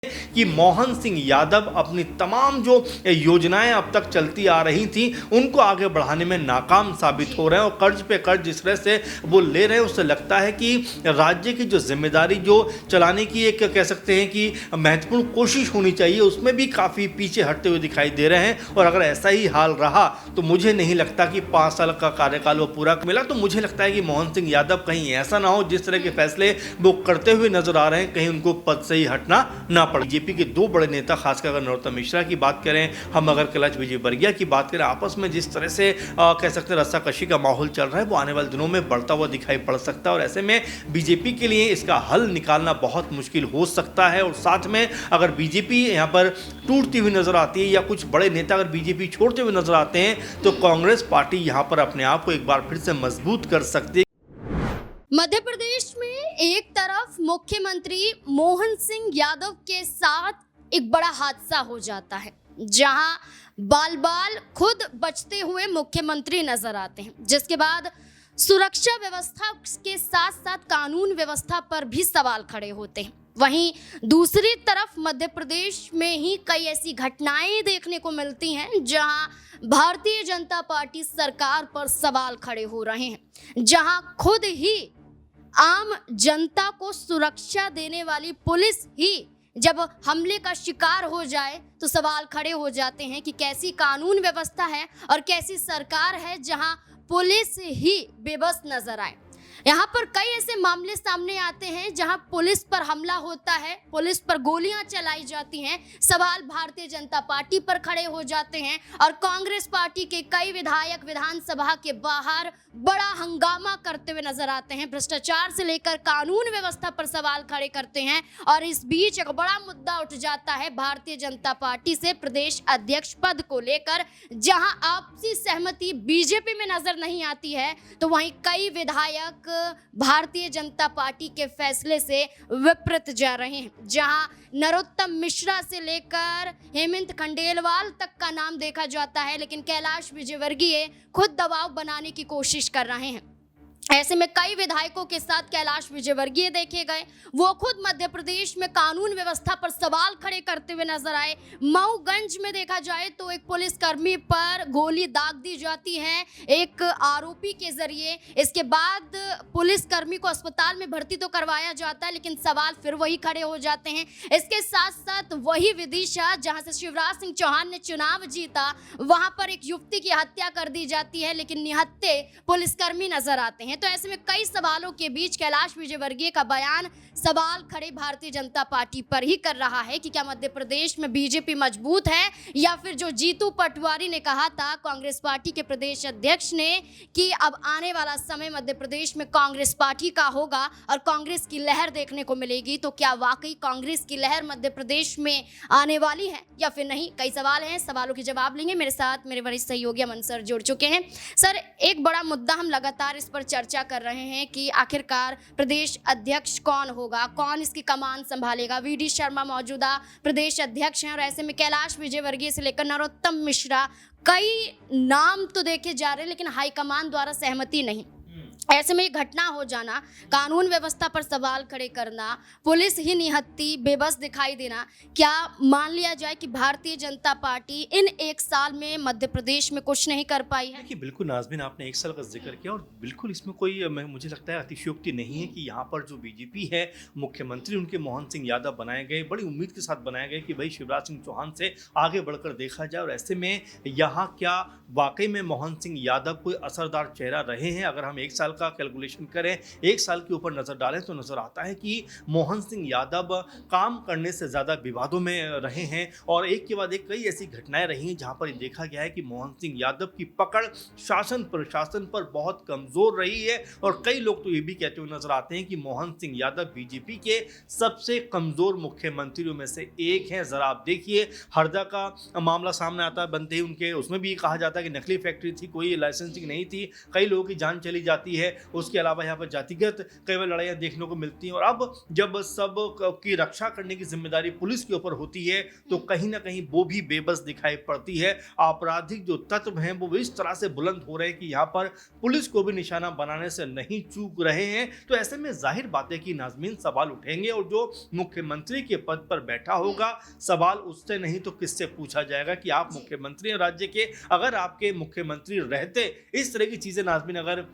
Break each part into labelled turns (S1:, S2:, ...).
S1: कि मोहन सिंह यादव अपनी तमाम जो योजनाएं अब तक चलती आ रही थी उनको आगे बढ़ाने में नाकाम साबित हो रहे हैं और कर्ज पे कर्ज जिस तरह से वो ले रहे हैं उससे लगता है कि राज्य की जो जिम्मेदारी जो चलाने की एक कह सकते हैं कि महत्वपूर्ण कोशिश होनी चाहिए उसमें भी काफ़ी पीछे हटते हुए दिखाई दे रहे हैं। और अगर ऐसा ही हाल रहा तो मुझे नहीं लगता कि 5 साल का कार्यकाल वो पूरा मिला, तो मुझे लगता है कि मोहन सिंह यादव कहीं ऐसा ना हो जिस तरह के फैसले वो करते हुए नजर आ रहे हैं कहीं उनको पद से ही हटना ना पड़े। बीजेपी के दो बड़े नेता खासकर अगर नरोत्तम मिश्रा की बात करें, हम अगर कैलाश विजयवर्गीय की बात करें, आपस में जिस तरह से कह सकते हैं रस्साकशी का माहौल चल रहा है वो आने वाले दिनों में बढ़ता हुआ दिखाई पड़ सकता है और ऐसे में बीजेपी के लिए इसका हल निकालना बहुत मुश्किल हो सकता है। और साथ में अगर बीजेपी यहाँ पर टूटती हुई नजर आती है या कुछ बड़े नेता अगर बीजेपी छोड़ते हुए नजर आते हैं तो कांग्रेस पार्टी यहाँ पर अपने आप को एक बार फिर से मजबूत कर सकती है।
S2: मध्य प्रदेश में एक तरफ मुख्यमंत्री मोहन सिंह यादव के साथ एक बड़ा हादसा हो जाता है जहां बाल बाल खुद बचते हुए मुख्यमंत्री नजर आते हैं, जिसके बाद सुरक्षा व्यवस्था के साथ साथ कानून व्यवस्था पर भी सवाल खड़े होते हैं। वहीं दूसरी तरफ मध्य प्रदेश में ही कई ऐसी घटनाएं देखने को मिलती हैं जहां भारतीय जनता पार्टी सरकार पर सवाल खड़े हो रहे हैं, जहां खुद ही आम जनता को सुरक्षा देने वाली पुलिस ही जब हमले का शिकार हो जाए तो सवाल खड़े हो जाते हैं कि कैसी कानून व्यवस्था है और कैसी सरकार है जहां पुलिस ही बेबस नजर आए। यहाँ पर कई ऐसे मामले सामने आते हैं जहां पुलिस पर हमला होता है, पुलिस पर गोलियां चलाई जाती हैं, सवाल भारतीय जनता पार्टी पर खड़े हो जाते हैं और कांग्रेस पार्टी के कई विधायक विधानसभा के बाहर बड़ा हंगामा करते हुए नजर आते हैं, भ्रष्टाचार से लेकर कानून व्यवस्था पर सवाल खड़े करते हैं। और इस बीच एक बड़ा मुद्दा उठ जाता है भारतीय जनता पार्टी से प्रदेश अध्यक्ष पद को लेकर, जहां आपसी सहमति बीजेपी में नजर नहीं आती है तो वहीं कई विधायक भारतीय जनता पार्टी के फैसले से विपरीत जा रहे हैं, जहां नरोत्तम मिश्रा से लेकर हेमंत खंडेलवाल तक का नाम देखा जाता है, लेकिन कैलाश विजयवर्गीय खुद दबाव बनाने की कोशिश कर रहे हैं। ऐसे में कई विधायकों के साथ कैलाश विजयवर्गीय देखे गए, वो खुद मध्य प्रदेश में कानून व्यवस्था पर सवाल खड़े करते हुए नजर आए। मऊगंज में देखा जाए तो एक पुलिसकर्मी पर गोली दाग दी जाती है एक आरोपी के जरिए, इसके बाद पुलिसकर्मी को अस्पताल में भर्ती तो करवाया जाता है लेकिन सवाल फिर वही खड़े हो जाते हैं। इसके साथ साथ वही विदिशा जहां से शिवराज सिंह चौहान ने चुनाव जीता, वहां पर एक युवती की हत्या कर दी जाती है लेकिन निहत्थे पुलिसकर्मी नजर आते हैं। तो ऐसे में कई सवालों के बीच कैलाश विजयवर्गीय का बयान सवाल खड़े भारतीय जनता पार्टी पर ही कर रहा है कि क्या मध्य प्रदेश में बीजेपी मजबूत है, या फिर जो जीतू पटवारी ने कहा था कांग्रेस पार्टी के प्रदेश अध्यक्ष ने कि अब आने वाला समय मध्य प्रदेश में कांग्रेस पार्टी का होगा और कांग्रेस की लहर देखने को मिलेगी, तो क्या वाकई कांग्रेस की लहर मध्य प्रदेश में आने वाली है या फिर नहीं? कई सवाल हैं, सवालों के जवाब लेंगे। मेरे साथ मेरे वरिष्ठ सहयोगी अमन सर जुड़ चुके हैं। सर, एक बड़ा मुद्दा हम लगातार इस पर चर्चा कर रहे हैं कि आखिरकार प्रदेश अध्यक्ष कौन होगा, कौन इसकी कमान संभालेगा। वीडी शर्मा मौजूदा प्रदेश अध्यक्ष हैं और ऐसे में कैलाश विजयवर्गीय से लेकर नरोत्तम मिश्रा, कई नाम तो देखे जा रहे हैं लेकिन हाईकमान द्वारा सहमति नहीं। ऐसे में घटना हो जाना, कानून व्यवस्था पर सवाल खड़े करना, पुलिस ही निहत्ती बेबस दिखाई देना, क्या मान लिया जाए कि भारतीय जनता पार्टी इन एक साल में मध्य प्रदेश में कुछ नहीं कर पाई है?
S1: देखिए, बिल्कुल नाज़मीन, आपने एक साल का जिक्र किया और बिल्कुल इसमें कोई मुझे लगता है अतिशयोक्ति नहीं है कि यहाँ पर जो बीजेपी है, मुख्यमंत्री उनके मोहन सिंह यादव बनाए गए, बड़ी उम्मीद के साथ बनाए गए कि भाई शिवराज सिंह चौहान से आगे बढ़कर देखा जाए। और ऐसे में यहाँ क्या वाकई में मोहन सिंह यादव कोई असरदार चेहरा रहे हैं? अगर हम एक साल का कैलकुलेशन करें, एक साल के ऊपर नजर डालें तो नजर आता है कि मोहन सिंह यादव काम करने से ज्यादा विवादों में रहे हैं और एक के बाद एक कई ऐसी घटनाएं रही हैं जहां पर ये देखा गया है कि मोहन सिंह यादव की पकड़ शासन प्रशासन पर बहुत कमजोर रही है। और कई लोग तो ये भी कहते हुए नजर आते हैं कि मोहन सिंह यादव बीजेपी के सबसे कमजोर मुख्यमंत्रियों में से एक हैं। जरा आप देखिए, हरदा का मामला सामने आता बनते ही उनके, उसमें भी कहा जाता है कि नकली फैक्ट्री थी, कोई लाइसेंसिंग नहीं थी, कई लोगों की जान चली जाती है। है, उसके अलावा यहाँ पर जातिगत कई बार लड़ाइयाँ देखने को मिलती हैं। और अब जब सब की रक्षा करने की जिम्मेदारी पुलिस के ऊपर होती है तो कहीं ना कहीं वो भी बेबस दिखाई पड़ती है। आपराधिक जो तत्व हैं वो इस तरह से बुलंद हो रहे हैं कि यहाँ पर पुलिस को भी निशाना बनाने से नहीं चूक रहे हैं। तो ऐसे में जाहिर बात है कि नाज़मीन सवाल उठेंगे और जो मुख्यमंत्री के पद पर बैठा होगा सवाल उससे नहीं तो किससे पूछा जाएगा कि आप मुख्यमंत्री हैं राज्य के। अगर आपके मुख्यमंत्री रहते इस तरह की चीजें नाज़मीन अगर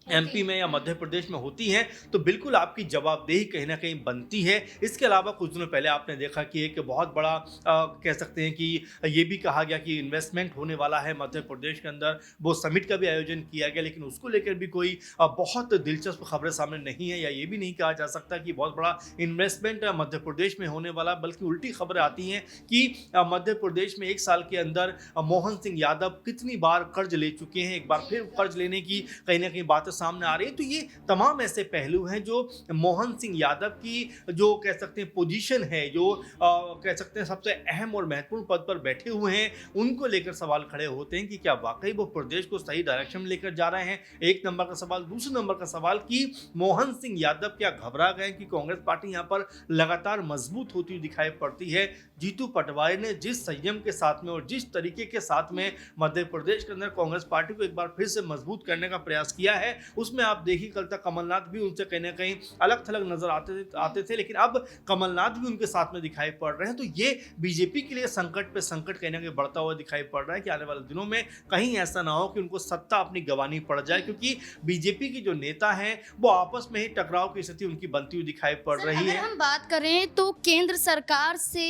S1: एमपी में या मध्य प्रदेश में होती हैं तो बिल्कुल आपकी जवाबदेही कहीं ना कहीं बनती है। इसके अलावा कुछ दिनों पहले आपने देखा कि एक बहुत बड़ा कह सकते हैं कि ये भी कहा गया कि इन्वेस्टमेंट होने वाला है मध्य प्रदेश के अंदर, वो समिट का भी आयोजन किया गया, लेकिन उसको लेकर भी कोई बहुत दिलचस्प खबरें सामने नहीं है या ये भी नहीं कहा जा सकता कि बहुत बड़ा इन्वेस्टमेंट मध्य प्रदेश में होने वाला, बल्कि उल्टी खबरें आती हैं कि मध्य प्रदेश में एक साल के अंदर मोहन सिंह यादव कितनी बार कर्ज ले चुके हैं, एक बार फिर कर्ज लेने की कहीं ना कहीं बातें सामने आ रही है। तो ये तमाम ऐसे पहलू हैं जो मोहन सिंह यादव की जो कह सकते हैं पोजीशन है, जो कह सकते हैं सबसे अहम और महत्वपूर्ण पद पर बैठे हुए हैं, उनको लेकर सवाल खड़े होते हैं कि क्या वाकई वो प्रदेश को सही डायरेक्शन में लेकर जा रहे हैं। एक नंबर का सवाल। दूसरे नंबर का सवाल कि मोहन सिंह यादव क्या घबरा गए कि कांग्रेस पार्टी यहाँ पर लगातार मजबूत होती हुई दिखाई पड़ती है। जीतू पटवारी ने जिस संयम के साथ में और जिस तरीके के साथ में मध्य प्रदेश के अंदर कांग्रेस पार्टी को एक बार फिर से मजबूत करने का प्रयास किया है, उसमें आप देखिए कल तक कमलनाथ भी उनसे कहीं ना कहीं अलग थलग नजर आते थे, लेकिन अब कमलनाथ भी उनके साथ में दिखाई पड़ रहे हैं। तो ये बीजेपी के लिए संकट पे संकट कहीं ना कहीं बढ़ता हुआ दिखाई पड़ रहा है कि आने वाले दिनों में कहीं ऐसा ना हो कि उनको सत्ता अपनी गंवानी पड़ जाए, क्योंकि बीजेपी की जो नेता हैं वो आपस में ही टकराव की स्थिति उनकी बनती हुई दिखाई पड़ रही है।
S2: अगर हम बात करें तो केंद्र सरकार से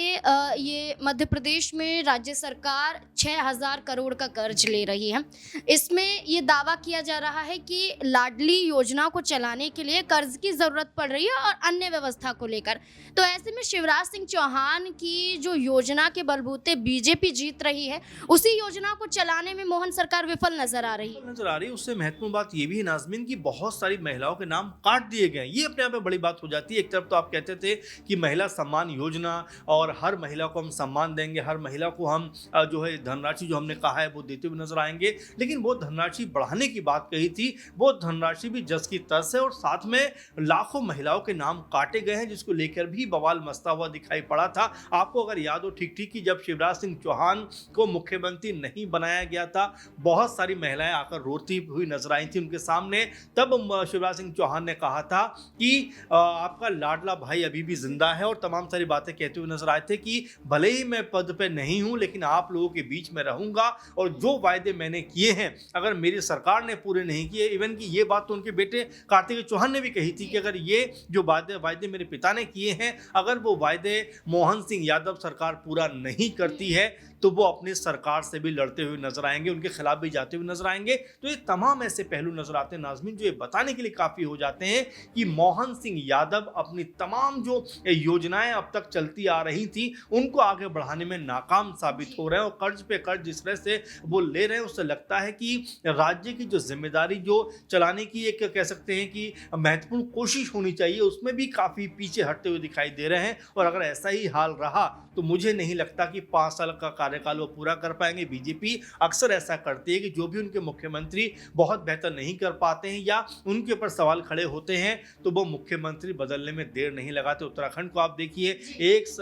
S2: ये मध्य प्रदेश में राज्य सरकार 6,000 करोड़ का कर्ज ले रही है। इसमें ये दावा किया जा रहा है कि लाडली योजना को चलाने के लिए कर्ज की जरूरत पड़ रही है और अन्य व्यवस्था को लेकर। तो ऐसे में शिवराज सिंह चौहान की जो योजना के बलबूते बीजेपी जीत रही है, उसी योजना को चलाने में मोहन सरकार विफल नजर आ रही है।
S1: उससे महत्वपूर्ण बात ये भी है नाज़मीन की बहुत सारी महिलाओं के नाम काट दिए गए। ये अपने आप में बड़ी बात हो जाती है। एक तरफ तो आप कहते थे कि महिला सम्मान योजना और हर महिला को हम सम्मान देंगे, हर महिला को हम जो है धनराशि जो हमने कहा है वो देते हुए नजर आएंगे, लेकिन वो धनराशि बढ़ाने की बात कही थी, वो धनराशि भी जस की तस है और साथ में लाखों महिलाओं के नाम काटे गए हैं, जिसको लेकर भी बवाल मचता हुआ दिखाई पड़ा था। आपको अगर याद हो ठीक कि जब शिवराज सिंह चौहान को मुख्यमंत्री नहीं बनाया गया था, बहुत सारी महिलाएं आकर रोती हुई नजर आई थी उनके सामने। तब शिवराज सिंह चौहान ने कहा था कि आपका लाडला भाई अभी भी जिंदा है और तमाम सारी बातें कहते हुए नजर आए थे कि भले ही मैं पद पे नहीं हूं लेकिन आप लोगों के बीच में रहूंगा और जो वायदे मैंने किए हैं अगर मेरी सरकार ने पूरे नहीं किए, इवन कि ये बात तो उनके बेटे कार्तिकेय चौहान ने भी कही थी कि अगर ये जो वायदे मेरे पिता ने किए हैं, अगर वो वायदे मोहन सिंह यादव सरकार पूरा नहीं करती है तो वो अपनी सरकार से भी लड़ते हुए नजर आएंगे, उनके खिलाफ भी जाते हुए नजर आएंगे। तो ये तमाम ऐसे पहलू नजर आते हैं नाज़मीन जो ये बताने के लिए काफ़ी हो जाते हैं कि मोहन सिंह यादव अपनी तमाम जो योजनाएं अब तक चलती आ रही थी उनको आगे बढ़ाने में नाकाम साबित हो रहे हैं और कर्ज पे कर्ज जिस तरह से वो ले रहे हैं उससे लगता है कि राज्य की जो जिम्मेदारी जो चलाने की एक कह सकते हैं कि महत्वपूर्ण कोशिश होनी चाहिए उसमें भी काफ़ी पीछे हटते हुए दिखाई दे रहे हैं। और अगर ऐसा ही हाल रहा तो मुझे नहीं लगता कि 5 साल का कार्यकाल वो पूरा कर पाएंगे। बीजेपी अक्सर ऐसा करती है कि जो भी उनके मुख्यमंत्री बहुत बेहतर नहीं कर पाते हैं या उनके ऊपर सवाल खड़े होते हैं तो वो मुख्यमंत्री बदलने में देर नहीं लगाते। उत्तराखंड को आप देखिए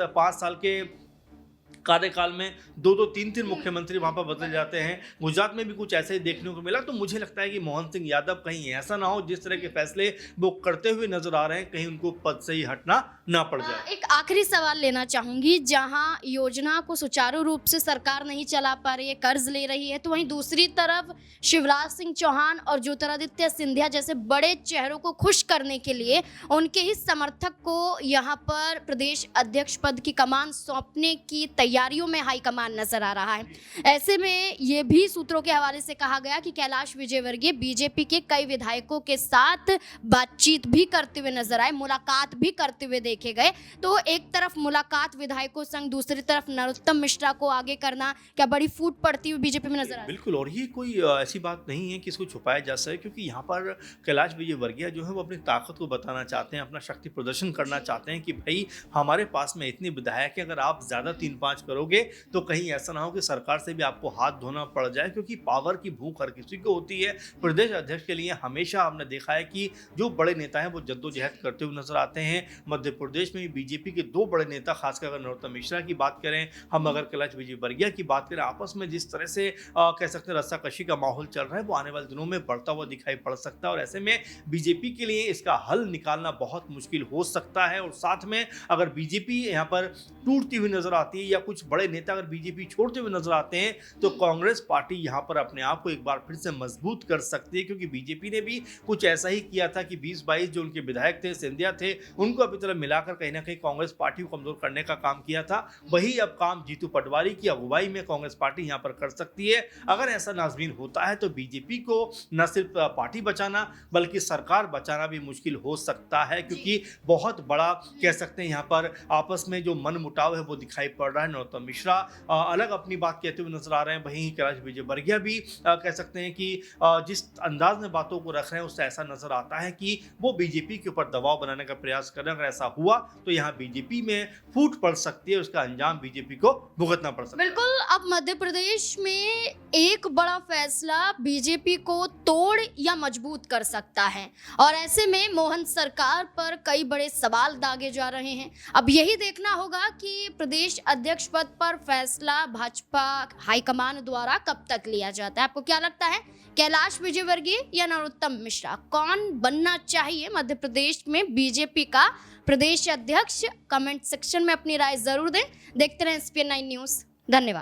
S1: 5 साल के कार्यकाल में 2-2, 3-3 मुख्यमंत्री वहां पर बदल जाते हैं। गुजरात में भी कुछ ऐसे ही देखने को मिला। तो मुझे लगता है कि मोहन सिंह यादव कहीं ऐसा ना हो जिस तरह के फैसले वो करते हुए नजर आ रहे हैं कहीं उनको पद से ही हटना ना पड़ जाए।
S2: एक आखिरी सवाल लेना चाहूंगी, जहां योजना को सुचारू रूप से सरकार नहीं चला पा रही है, कर्ज ले रही है, तो वहीं दूसरी तरफ शिवराज सिंह चौहान और ज्योतिरादित्य सिंधिया जैसे बड़े चेहरों को खुश करने के लिए उनके ही समर्थक को यहाँ पर प्रदेश अध्यक्ष पद की कमान सौंपने की तैयारियों में हाईकमान नजर आ रहा है। ऐसे में ये भी सूत्रों के हवाले से कहा गया कि कैलाश विजयवर्गीय बीजेपी के कई विधायकों के साथ बातचीत भी करते हुए नजर आए, मुलाकात भी करते हुए देखे देखे गए। तो एक तरफ मुलाकात विधायकों संग, दूसरी तरफ नरोत्तम मिश्रा को आगे करना, क्या बड़ी फूट पड़ती हुई बीजेपी में नजर आ रही है?
S1: बिल्कुल, और ये कोई ऐसी बात नहीं है कि इसको छुपाया जा सके, क्योंकि यहाँ पर कैलाश विजयवर्गीय जो है वो अपनी ताकत को बताना चाहते हैं, अपना शक्ति प्रदर्शन करना चाहते हैं कि भाई हमारे पास में इतनी विधायक है, अगर आप ज़्यादा 3-5 करोगे तो कहीं ऐसा ना हो कि सरकार से भी आपको हाथ धोना पड़ जाए, क्योंकि पावर की भूख हर किसी को होती है। प्रदेश अध्यक्ष के लिए हमेशा हमने देखा है कि जो बड़े नेता हैं वो जद्दोजहद करते हुए नजर आते हैं। मध्य प्रदेश में बीजेपी के 2 बड़े नेता, खासकर अगर नरोत्तम मिश्रा की बात करें, हम अगर कैलाश विजयवर्गीय की बात करें, आपस में जिस तरह से कह सकते हैं रस्साकशी का माहौल चल रहा है वो आने वाले दिनों में बढ़ता हुआ दिखाई पड़ सकता है, और ऐसे में बीजेपी के लिए इसका हल निकालना बहुत मुश्किल हो सकता है। और साथ में अगर बीजेपी यहाँ पर टूटती हुई नजर आती है या कुछ बड़े नेता अगर बीजेपी छोड़ते हुए नजर आते हैं तो कांग्रेस पार्टी यहाँ पर अपने आप को एक बार फिर से मजबूत कर सकती है, क्योंकि बीजेपी ने भी कुछ ऐसा ही किया था कि 20-22 जो उनके विधायक थे, सिंधिया थे, उनको अभी तरह मिलाकर कहीं ना कहीं कांग्रेस पार्टी को कमजोर करने का काम किया था। वही अब काम जीतू पटवारी की अगुवाई में कांग्रेस पार्टी यहाँ पर कर सकती है। अगर ऐसा नाज़मीन होता है तो बीजेपी को न सिर्फ पार्टी बचाना बल्कि सरकार बचाना भी मुश्किल हो सकता है, क्योंकि बहुत बड़ा कह सकते हैं यहाँ पर आपस में जो मन मुटाव है वो दिखाई पड़ रहा है। नरोत्तम मिश्रा अलग अपनी बात कहते हुए नजर आ रहे हैं, वहीं कैलाश विजयवर्गीय भी कह सकते हैं कि जिस अंदाज में बातों को रख रहे हैं उससे ऐसा नजर आता है कि वो बीजेपी के ऊपर दबाव बनाने का प्रयास कर रहे हैं। अगर ऐसा हुआ तो यहाँ बीजेपी में फूट पड़ सकती है, उसका अंजाम बीजेपी को भुगतना पड़ सकता है।
S2: बिल्कुल, अब मध्य प्रदेश में एक बड़ा फैसला बीजेपी को तोड़ या मजबूत कर सकता है, और ऐसे में मोहन सरकार पर कई बड़े सवाल दागे जा रहे हैं। अब यही देखना होगा कि प्रदेश अध्यक्ष पद पर फैसला भाजपा हाईकमान द्वारा कब तक लिया जाता है। आपको क्या लगता है, कैलाश विजयवर्गीय या नरोत्तम मिश्रा, कौन बनना चाहिए मध्य प्रदेश में बीजेपी का प्रदेश अध्यक्ष? कमेंट सेक्शन में अपनी राय जरूर दें। देखते रहें SPN9 न्यूज़। धन्यवाद।